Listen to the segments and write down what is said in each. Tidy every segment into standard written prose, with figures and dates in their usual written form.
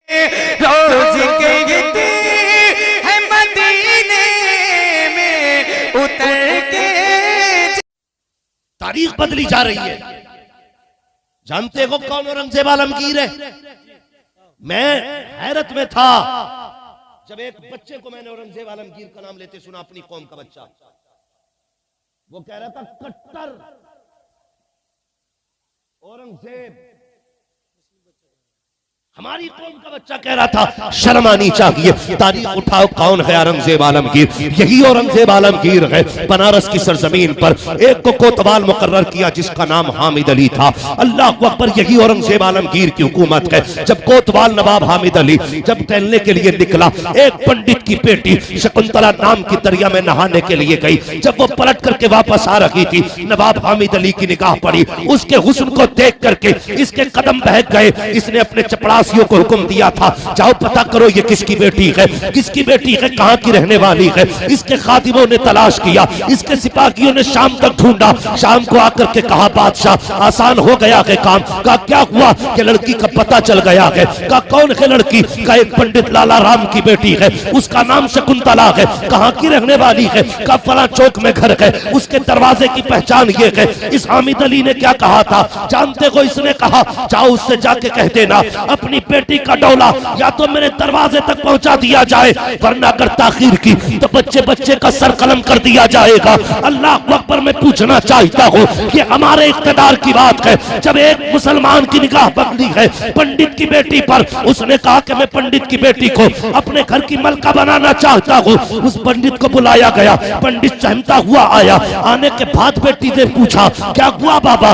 रोज कहते हैं मदीने में उतर के। तारीख बदली जा रही है। जानते हो कौन औरंगजेब आलमगीर है? मैं हैरत में था जब एक बच्चे को मैंने औरंगजेब आलमगीर का नाम लेते सुना, अपनी कौम का बच्चा। वो कह रहा था कट्टर औरंगजेब। हमारी कौम का बच्चा कह रहा था शर्म आनी चाहिए। तारीख उठाओ, कौन है औरंगजेब आलमगीर? यही औरंगजेब आलमगीर है। बनारस की सरजमीन पर एक को कोतवाल मुकर्रर किया जिसका नाम हामिद अली था। अल्लाह अकबर, यही औरंगजेब आलमगीर की हुकूमत है। जब कोतवाल नवाब हामिद अली जब टहलने के लिए निकला, एक पंडित की बेटी शकुंतला नाम की दरिया में नहाने के लिए गई। जब वो पलट करके वापस आ रही थी, नवाब हामिद अली की निगाह पड़ी। उसके हुस्न को देख करके इसके कदम बहक गए। इसने अपने चपड़ा को हुक्म दिया था, जाओ पता करो ये किसकी बेटी है, किसकी बेटी है, कहां की रहने वाली है। इसके खादिमों ने तलाश किया, इसके सिपाहियों ने शाम तक ढूंढा। शाम को आकर के कहा बादशाह आसान हो गया है काम। का क्या हुआ कि लड़की का पता चल गया है। का कौन है लड़की? का एक पंडित लाला राम की बेटी है, उसका नाम शकुंतला है। कहां की रहने वाली है? का फला चौक में घर है, उसके दरवाजे की पहचान ये है। इस हामिद अली ने क्या कहा था जानते हो? इसने कहा जाओ उससे जाके कह देना अपनी बेटी का डोला या तो मेरे दरवाजे तक पहुंचा दिया जाए, वरना अगर ताखीर की तो बच्चे बच्चे का सर कलम कर दिया जाएगा। अल्लाह अकबर, मैं पूछना चाहता हूँ कि हमारे इख्तिदार की बात है। जब एक मुसलमान की निगाह पकड़ी है पंडित की बेटी पर, उसने कहा कि मैं पंडित की बेटी को अपने घर की मलका बनाना चाहता हूँ। उस पंडित को बुलाया गया, पंडित चहमता हुआ आया। आने के बाद बेटी ने पूछा क्या हुआ बाबा?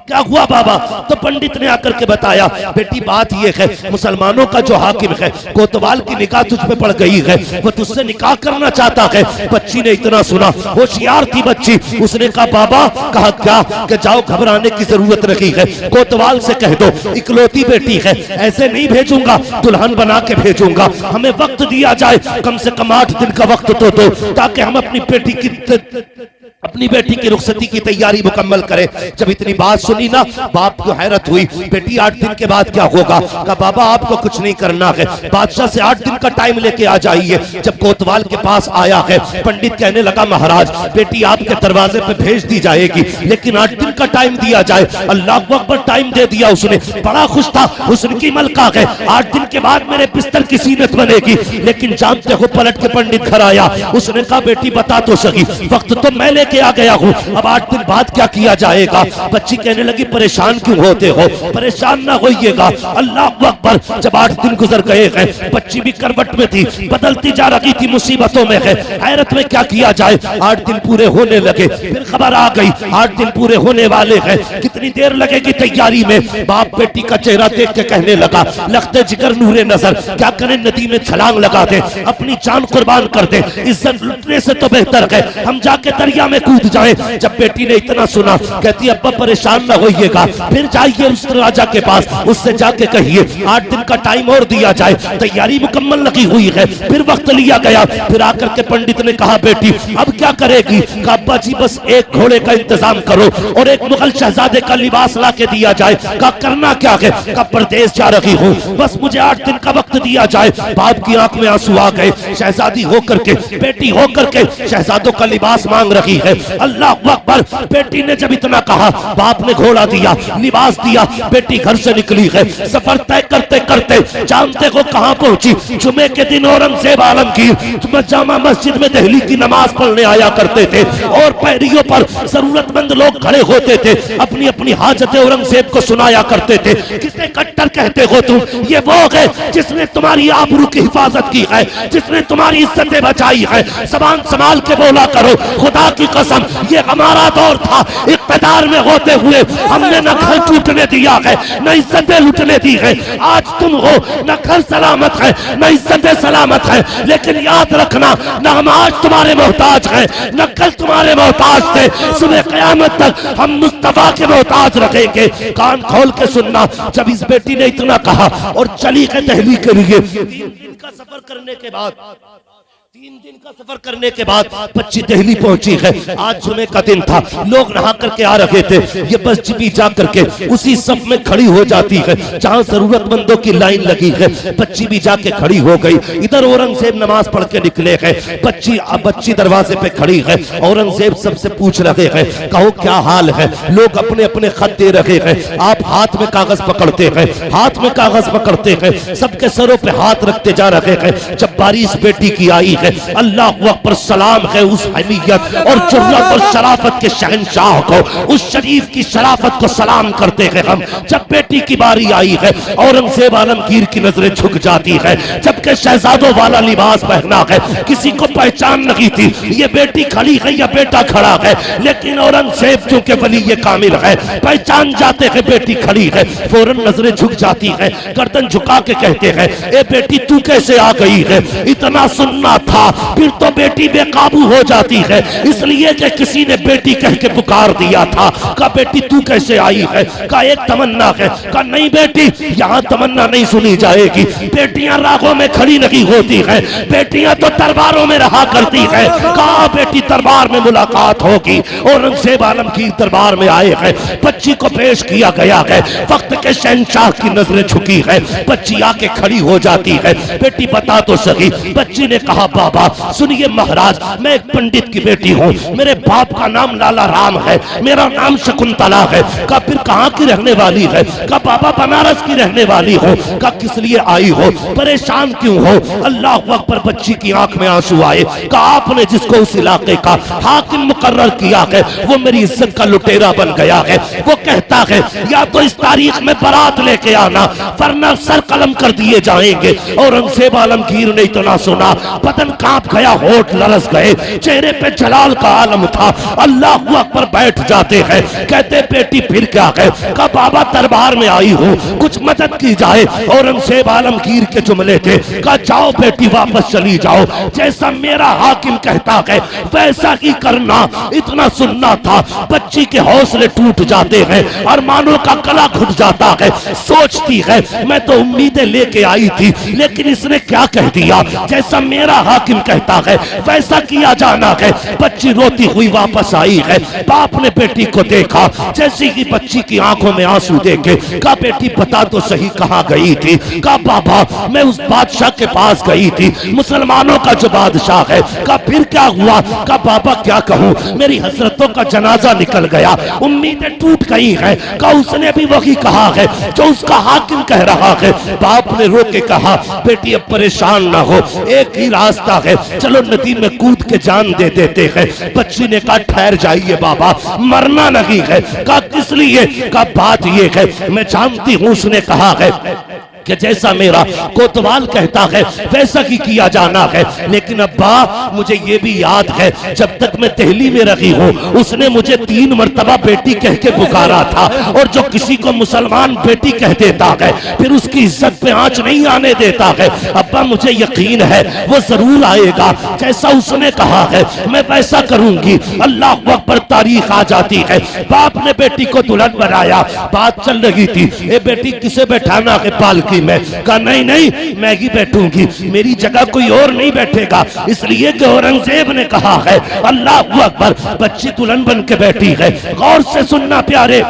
क्या हुआ बाबा? तो पंडित ने आकर के बताया बेटी बात ये है, मुसलमानों का जो हाकिम है कोतवाल की निगाह तुझ पे पड़ गई है, वो तुझसे निकाह करना चाहता है। बच्ची ने इतना सुना, होशियार थी बच्ची, उसने कहा बाबा कहा क्या कि जाओ घबराने की जरूरत नहीं है, कोतवाल से कह दो इकलौती बेटी है, ऐसे नहीं भेजूंगा, दुल्हन बना के भेजूंगा। हमें वक्त दिया जाए, कम से कम 8 दिन का वक्त तो दो, ताकि हम अपनी बेटी की रुखसती की तैयारी मुकम्मल करें। जब इतनी बात सुनी ना, बाप को हैरत हुई, बेटी 8 दिन के बाद क्या होगा? कहा बाबा आपको कुछ नहीं करना है, बादशाह से 8 दिन का टाइम लेके आ जाइए। जब कोतवाल के पास आया है, पंडित कहने लगा महाराज बेटी आपके दरवाजे पे भेज दी जाएगी, लेकिन 8 दिन का टाइम दिया जाए। अल्लाह अकबर, टाइम दे दिया उसने, बड़ा खुश था, हुस्न की मलका है, 8 दिन के बाद मेरे बिस्तर की सीनत बनेगी। लेकिन जानते हो पलट के पंडित घर आया, उसने कहा बेटी बता तो सही, वक्त तो मैं लेके आ गया हूँ, अब 8 दिन बाद क्या किया जाएगा? बच्ची कहने लगी परेशान क्यों होते हो, परेशान ना होइएगा। अल्लाह अकबर, जब 8 दिन गुजर गए हैं, बच्ची भी करवट में थी, बदलती जा रही थी, मुसीबतों में है, हैरत में क्या किया जाए। 8 दिन पूरे होने लगे, फिर खबर आ गई 8 दिन पूरे होने वाले हैं, कितनी देर लगेगी तैयारी में? बाप बेटी का चेहरा देख के कहने लगा लखते जिगर नूरे नजर, क्या करें नदी में छलांग लगा दे, अपनी जान कुर्बान कर दे, इज्जत लुटने से तो बेहतर है हम जाके दरिया में कूद जाए। जब बेटी ने इतना सुना, कहती अब्बा परेशान ना होइएगा, फिर जाइए उस राजा के पास, उससे जाके कहिए 8 दिन का टाइम और दिया जाए, तैयारी मुकम्मल लगी हुई है। फिर वक्त लिया गया, फिर आकर के पंडित ने कहा बेटी अब क्या करेगी? कहा अब्बा जी बस एक घोड़े का इंतजाम करो और एक मुगल शहजादे का लिबास ला के दिया जाए। कहा करना क्या है? कहा परदेश जा रही हूँ, बस मुझे 8 दिन का वक्त दिया जाए। बाप की आंख में आंसू आ गए, शहजादी होकर के, बेटी होकर के शहजादों का लिबास मांग रही है। अल्लाह अकबर, बेटी ने जब इतना कहा, बाप ने घोड़ा दिया, लिबास दिया, बेटी घर से निकली है। सफर तय करते करते जानते हो कहां पहुंची? जुमे के दिन औरंगजेब आलमगीर जामा मस्जिद में दिल्ली की नमाज पढ़ने आया करते थे और पैरियों पर जरूरतमंद लोग खड़े होते थे, अपनी अपनी हाजतें औरंगजेब को सुनाया करते थे। किसे कट्टर कहते हो तुम? ये वो है जिसने तुम्हारी आबरू की हिफाजत की है, जिसने तुम्हारी इज्जतें बचाई है। जबान संभाल के बोला करो, खुदा की कसम ये हमारा दौर था, इख्तिदार में होते हुए हमने न घर टूटने दिया है, न इज्जतें लूटने दी है। आज तुम हो, न घर सलामत है, न इज्जतें सलामत है, लेकिन याद रखना न हम आज तुम्हारे मोहताज हैं, न कल तुम्हारे मोहताज थे। सुबह क़यामत तक हम मुस्तफा के मोहताज रखेंगे। कान खोल के सुनना, जब इस बेटी ने इतना कहा और चली है दिल्ली के लिए, 3 दिन का सफर करने के बाद 3 दिन का सफर करने के बाद बच्ची दिल्ली पहुंची है। आज जुमे का दिन था, लोग नहा करके आ रहे थे। ये बच्ची भी जा करके उसी सफ में खड़ी हो जाती है जहां जरूरतमंदों की लाइन लगी है। बच्ची भी जाके खड़ी हो गई। इधर औरंगजेब नमाज पढ़ के निकले हैं। बच्ची दरवाजे पे खड़ी है। औरंगजेब सबसे पूछ रहे हैं, कहो क्या हाल है? लोग अपने अपने खत दे रहे हैं, आप हाथ में कागज पकड़ते हैं, हाथ में कागज पकड़ते हैं, सबके सरों पे हाथ रखते जा रहे हैं। जब बारी इस बेटी की आई है, अल्लाह अकबर, सलाम है उस हमीयत और जुर्रत और शराफत के शहंशाह को, उस शरीफ की शराफत को सलाम करते हैं हम। जब बेटी की बारी आई है, औरंगजेब आलमगीर की नजरें झुक जाती है। जबकि शहजादों वाला लिबास पहना है, किसी को पहचान नहीं थी ये बेटी खड़ी है या बेटा खड़ा है, लेकिन औरंगजेब चूंकि वली ये कामिल है, पहचान जाते हैं बेटी खड़ी है, फौरन नजरें झुक जाती है, गर्दन झुका के कहते हैं, ए बेटी तू कैसे आ गई है? इतना सुनना था, फिर तो बेटी बेकाबू हो जाती है, इसलिए कि किसी ने बेटी कह के पुकार दिया था। कहा बेटी तू कैसे आई है? कहा एक तमन्ना है। कहा नहीं बेटी, यहाँ तमन्ना नहीं सुनी जाएगी। बेटियां रागों में खड़ी नहीं होती है, बेटियां तो दरबारों में रहा करती है। कहा बेटी दरबार में मुलाकात होगी। औरंगजेब आलमगीर दरबार में आए हैं, बच्ची को पेश किया गया है। वक्त के शहंशाह की नजरें झुकी है, बच्ची आके खड़ी हो जाती है। बेटी बता तो सही। बच्ची ने कहा बाबा सुनिए महाराज, मैं एक पंडित की बेटी हूँ, मेरे बाप का नाम लाला राम है, मेरा नाम शकुंतला है। कहा फिर कहाँ की रहने वाली है? कहा बाबा बनारस की रहने वाली हो। कहा किस लिए आई हो, परेशान क्यों हो? अल्लाह अकबर, बच्ची की आंख में आंसू आए। कहा आपने जिसको उस इलाके का हाकिम मुकर्रर किया है वो मेरी इज्जत का लुटेरा बन गया है। वो कहता है या तो इस तारीख में बारात लेके आना वरना सर कलम कर दिए जाएंगे। औरंगजेब आलमगीर ने इतना सुना, बदन कांप गया, होठ लरस गए, चेहरे पे जलाल का आलम था। अल्लाह अकबर, बैठ जाते हैं। कहते बेटी फिर क्या है? कहा बाबा दरबार में आई हूँ, कुछ मदद की जाए। औरंगजेब आलमगीर के जुमले थे। कहा जाओ बेटी वापस चली जाओ, जैसा मेरा हाकिम कहता है वैसा ही करना। इतना सुनना था, बच्ची के हौसले टूट जाते हैं और मानो का गला घुट जाता है। सोचती है मैं तो उम्मीदें लेके आई थी, लेकिन इसने क्या कह दिया, जैसा मेरा हाकिम कहता है वैसा किया जाना है। बच्ची रोती हुई वापस आई है। बाप ने बेटी को देखा, जैसी कि बच्ची की आंखों में आंसू देखे, कहा बेटी बता तो सही कहाँ गई थी? कहा बाबा मैं उस बादशाह के पास गई थी, मुसलमानों का जो बादशाह है। कहा फिर क्या हुआ? कहा बाबा क्या कहूँ, मेरी हजरतों का जनाजा निकल गया, उम्मीदें टूट गई हैं। कहा उसने भी वही कहा है जो उसका हाकिम कह रहा है। बाप ने रो के कहा बेटी अब परेशान ना हो, एक ही रास्ता है, चलो नदी में कूद के जान दे देते हैं। बच्ची ने कहा ठहर जाइए बाबा, मरना नहीं है। कहा किस लिए? कहा बात ये है मैं जानती हूँ, उसने कहा है कि जैसा मेरा कोतवाल कहता है वैसा ही किया जाना है, लेकिन अब्बा मुझे ये भी याद है जब तक मैं दिल्ली में रही हूँ उसने मुझे 3 मर्तबा बेटी कह के पुकारा था, और जो किसी को मुसलमान बेटी कह देता है फिर उसकी इज्जत पे आंच नहीं आने देता है। अब्बा मुझे यकीन है वो जरूर आएगा, जैसा उसने कहा है मैं वैसा करूंगी। अल्लाह अकबर, तारीख आ जाती है। बाप ने बेटी को दुल्हन बनाया, बात चल रही थी, ए बेटी किसे बैठाना है पालकी में? कहा नहीं नहीं मैं ही बैठूंगी, मेरी जगह कोई और नहीं बैठेगा, इसलिए कि औरंगजेब ने कहा है। अल्लाह अकबर, बच्ची दुल्हन बन के बैठी है। गौर से सुनना प्यारे,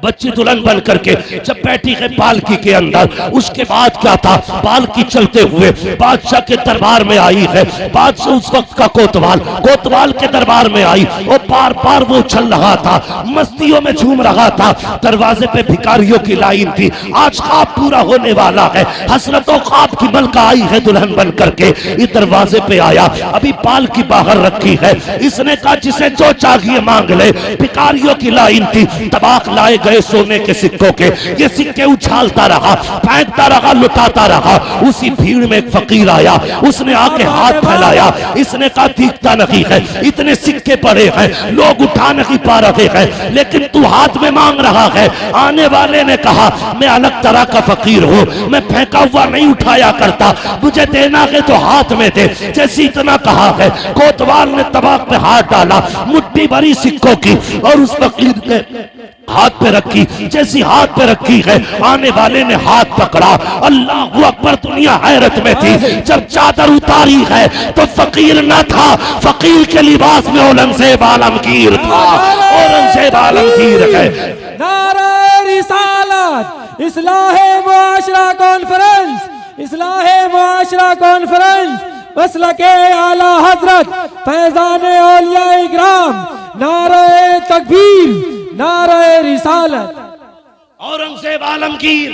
बच्ची दुल्हन बन करके जब बैठी है पालकी के अंदर, उसके बाद क्या था, पालकी चलते हुए बादशाह के दरबार में आई है। बादशाह उस वक्त का कोतवाल के दरबार में आई और बार बार वो चल रहा था, मस्तियों में झूम रहा था। दरवाजे पे भिखारियों की लाइन थी, आज ख्वाब पूरा होने वाला है, हसरतों ख्वाब की मलका आई है दुल्हन बन करके। इस दरवाजे पे आया, अभी पालकी बाहर रखी है, इसने कहा जिसे जो चाहिए मांग ले। भिखारियों की लाइन थी, तबाक लाए गए सोने के सिक्कों के, ये सिक्के उछालता रहा, फेंकता रहा, लुटाता रहा। उसी भीड़ में एक फकीर आया, उसने आके हाथ फैलाया, इसने कहा दिखता नहीं है, इतने सिक्के पड़े हैं, लोग उठा नहीं पा रहे हैं, लेकिन तू हाथ में मांग रहा है। आने वाले ने कहा मैं अलग तरह का फकीर हूँ, मैं फेंका हुआ नहीं उठाया करता, मुझे देना है तो हाथ में दे। जैसे इतना कहा है, कोतवाल ने तबाक पे हाथ डाला, मुट्ठी भरी सिक्कों की, और उस फकीर ने हाथ पे रखी, जैसी हाथ पे रखी है आने वाले ने हाथ पकड़ा, अल्लाह अकबर, दुनिया हैरत में थी। जब चादर उतारी है तो फकीर न था, फकीर के लिबास में औरंगजेब आलमगीर था, औरंगजेब आलमगीर है। नारा रिसालत, इस्लाहे मुआशरा कॉन्फ्रेंस, इस्लाहे मुआशरा कॉन्फ्रेंस, मसलके आला हजरत फैजान औलिया इकराम, नारे तकबीर, नारे रिसालत। औरंगजेब आलमगीर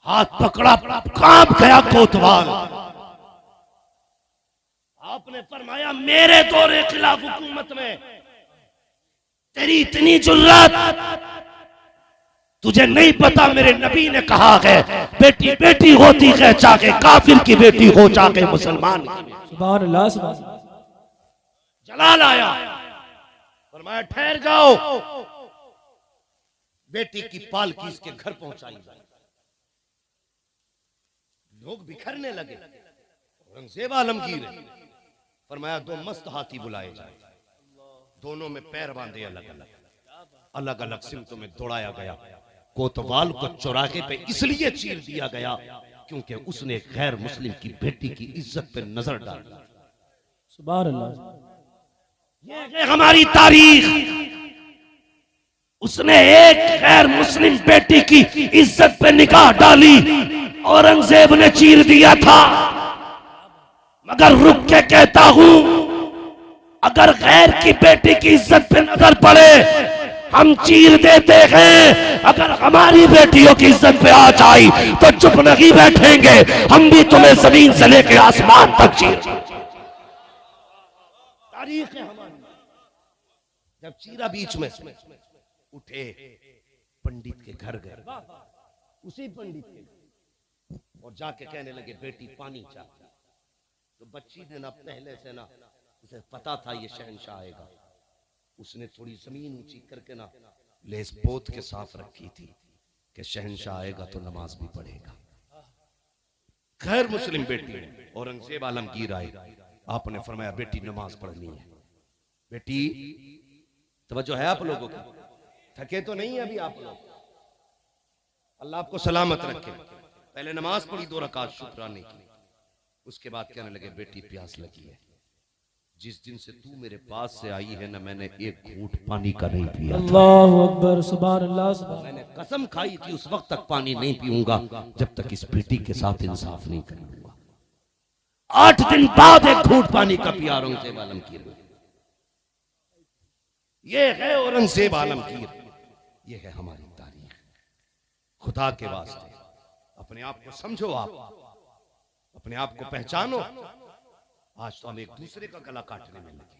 हाथ पकड़ा, कांप गया कोतवाल। आपने फरमाया मेरे दौरे खिलाफ हुकूमत में तेरी इतनी जुर्रत, तुझे नहीं पता मेरे नबी ने कहा है बेटी बेटी होती है, चाहे काफिर की बेटी हो चाहे मुसलमान की। सुभान अल्लाह, सुभान अल्लाह। जलाल आया, फरमाया ठहर जाओ, बेटी की पालकी इसके घर पहुंचाई जाए। लोग बिखरने लगे, औरंगजेब आलमगीर है, फरमाया दो मस्त हाथी बुलाए जाए, दोनों में पैर बांधे, अलग अलग अलग अलग सिमतों में दौड़ाया गया। कोतवाल को चौराहे पे इसलिए चीर दिया गया क्योंकि उसने गैर मुस्लिम की बेटी की इज्जत पे नजर डाली। सुभान अल्लाह, ये है हमारी तारीख। उसने एक गैर मुस्लिम बेटी की इज्जत पे निगाह डाली, औरंगजेब ने चीर दिया था। मगर रुक के कहता हूं, अगर गैर की बेटी की इज्जत पे नजर पड़े हम चीर देते हैं, अगर हमारी बेटियों की इज्जत पे आ जाई तो चुप नहीं बैठेंगे, हम भी तुम्हें जमीन से लेकर आसमान तक चीर। तारीख है हमारी। जब चीरा बीच में उठे, पंडित के घर गए, उसी पंडित के और जाके कहने लगे बेटी पानी चाहती। तो बच्ची ने ना पहले से ना उसे पता था ये शहंशाह आएगा, उसने थोड़ी जमीन ऊंची करके ना लेस पोत के साफ रखी थी कि शहंशाह आएगा तो नमाज भी पढ़ेगा। खैर मुस्लिम बेटी औरंगजेब आलमगीर आए, आपने फरमाया बेटी नमाज पढ़नी है। बेटी तवज्जो है आप लोगों की, थके तो नहीं है अभी आप लोग, अल्लाह आपको सलामत रखे। पहले नमाज पढ़ी 2 रकात शुक्राने की, उसके बाद कहने लगे बेटी प्यास लगी है, जिस दिन से तू मेरे पास से आई है ना मैंने एक घूंट पानी का नहीं पिया। अल्लाह अकबर, सुभान अल्लाह, सुभान। मैंने कसम खाई थी उस वक्त तक पानी नहीं पीऊंगा जब तक इस बेटी के साथ इंसाफ नहीं करूंगा। 8 दिन बाद एक घूंट पानी का पिया औरंगजेब आलमगीर ने। ये है औरंगजेब आलमगीर, ये है हमारी तारीख। खुदा के वास्ते अपने आप को समझो, आप अपने आप को पहचानो। आज तो हम एक दूसरे का गला काटने में लगे।